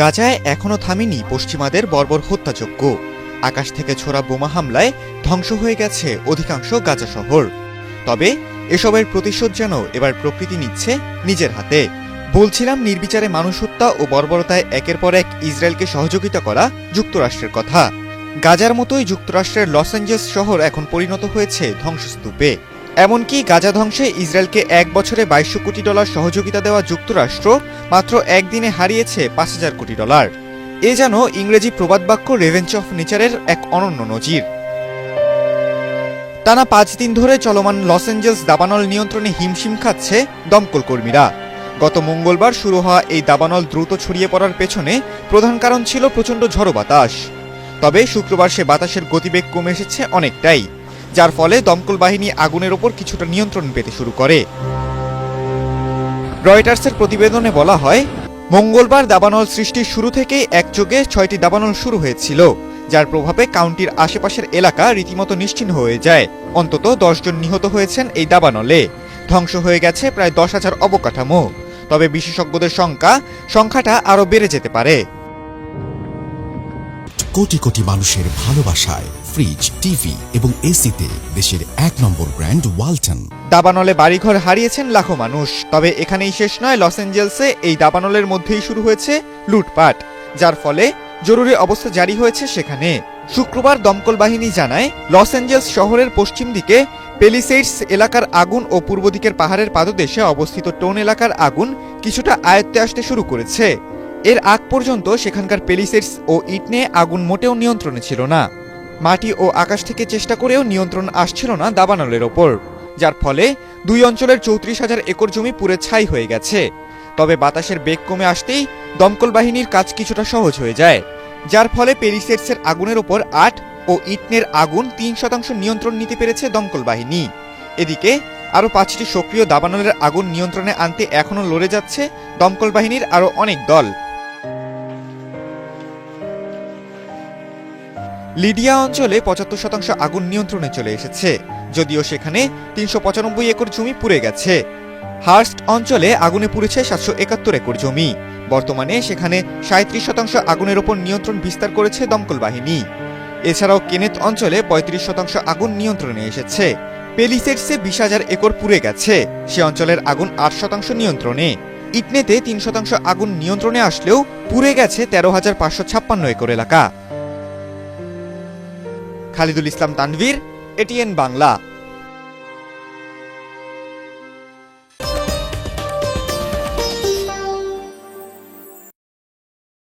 গাজায় এখনো থামেনি পশ্চিমাদের বর্বর হত্যাযজ্ঞ। আকাশ থেকে ছোড়া বোমা হামলায় ধ্বংস হয়ে গেছে অধিকাংশ গাজা শহর। তবে এসবের প্রতিশোধ যেন এবার প্রকৃতি নিচ্ছে নিজের হাতে। বলছিলাম নির্বিচারে মানুষ হত্যা ও বর্বরতায় একের পর এক ইসরায়েলকে সহযোগিতা করা যুক্তরাষ্ট্রের কথা। গাজার মতোই যুক্তরাষ্ট্রের লস অ্যাঞ্জেলস শহর এখন পরিণত হয়েছে ধ্বংসস্তূপে। এমনকি গাজা ধ্বংসে ইসরায়েলকে $1 বছরে $2200 কোটি সহযোগিতা দেওয়া যুক্তরাষ্ট্র মাত্র একদিনে হারিয়েছে $5000 কোটি। এ যেন ইংরেজি প্রবাদ বাক্য রেভেঞ্জ অফ নেচারের এক অনন্য নজির। টানা 5 দিন ধরে চলমান লস অ্যাঞ্জেলস দাবানল নিয়ন্ত্রণে হিমশিম খাচ্ছে দমকল কর্মীরা। গত মঙ্গলবার শুরু হওয়া এই দাবানল দ্রুত ছড়িয়ে পড়ার পেছনে প্রধান কারণ ছিল প্রচণ্ড ঝড়ো বাতাস। তবে শুক্রবার সে বাতাসের গতিবেগ কমে এসেছে অনেকটাই, যার ফলে দমকল বাহিনী আগুনের ওপর কিছুটা নিয়ন্ত্রণ পেতে শুরু করে। রয়টার্সের প্রতিবেদনে বলা হয়, মঙ্গলবার দাবানল সৃষ্টির শুরু থেকেই একযোগে 6টি দাবানল শুরু হয়েছিল, যার প্রভাবে কাউন্টির আশেপাশের এলাকা রীতিমতো নিশ্চিহ্ন হয়ে যায়। অন্তত 10 জন নিহত হয়েছেন এই দাবানলে। ধ্বংস হয়ে গেছে প্রায় 10,000 অবকাঠামো। তবে বিশেষজ্ঞদের সংখ্যাটা আরও বেড়ে যেতে পারে। কোটি কোটি মানুষের ভালোবাসায় ফ্রিজ, টিভি এবং এসিতে দেশের 1 নম্বর ব্র্যান্ড ওয়ালটন। দাবানলে বাড়িঘর হারিয়েছেন লাখো মানুষ। তবে এখানেই শেষ নয়। লস অ্যাঞ্জেলসে এই দাবানলের মধ্যেই শুরু হয়েছে লুটপাট, যার ফলে জরুরি অবস্থা জারি হয়েছে সেখানে। শুক্রবার দমকল বাহিনী জানায়, লস অ্যাঞ্জেলস শহরের পশ্চিম দিকে পেলিসেইডস এলাকার আগুন ও পূর্ব দিকের পাহাড়ের পাদদেশে অবস্থিত টোন এলাকার আগুন কিছুটা আয়ত্তে আসতে শুরু করেছে। এর আগ পর্যন্ত সেখানকার পেলিসেডস ও ইট নিয়ে আগুন মোটেও নিয়ন্ত্রণে ছিল না। মাটি ও আকাশ থেকে চেষ্টা করেও নিয়ন্ত্রণ আসছিল না দাবানলের ওপর, যার ফলে 2 অঞ্চলের 34,000 একর জমি পুড়ে ছাই হয়ে গেছে। তবে বাতাসের বেগ কমে আসতেই দমকল বাহিনীর কাজ কিছুটা সহজ হয়ে যায়, যার ফলে পেলিসেডসের আগুনের ওপর 8 ও ইটনের আগুন 3% নিয়ন্ত্রণ নিতে পেরেছে দমকল বাহিনী। এদিকে আরও 5টি সক্রিয় দাবানলের আগুন নিয়ন্ত্রণে আনতে এখনও লড়ে যাচ্ছে দমকল বাহিনীর আরও অনেক দল। লিডিয়া অঞ্চলে 75% আগুন নিয়ন্ত্রণে চলে এসেছে, যদিও সেখানে 395 একর জমি পুড়ে গেছে। হার্স্ট অঞ্চলে আগুনে পুড়েছে 771 একর জমি। বর্তমানে সেখানে 37% আগুনের ওপর নিয়ন্ত্রণ বিস্তার করেছে দমকল বাহিনী। এছাড়াও কেনেথ অঞ্চলে 35% আগুন নিয়ন্ত্রণে এসেছে। পেলিসেডসে 20,000 একর পুড়ে গেছে, সে অঞ্চলের আগুন 8% নিয়ন্ত্রণে। ইটনেতে 3% আগুন নিয়ন্ত্রণে আসলেও পুড়ে গেছে 13,556 একর এলাকা। খালিদুল ইসলাম তানভীর, এটিএন বাংলা।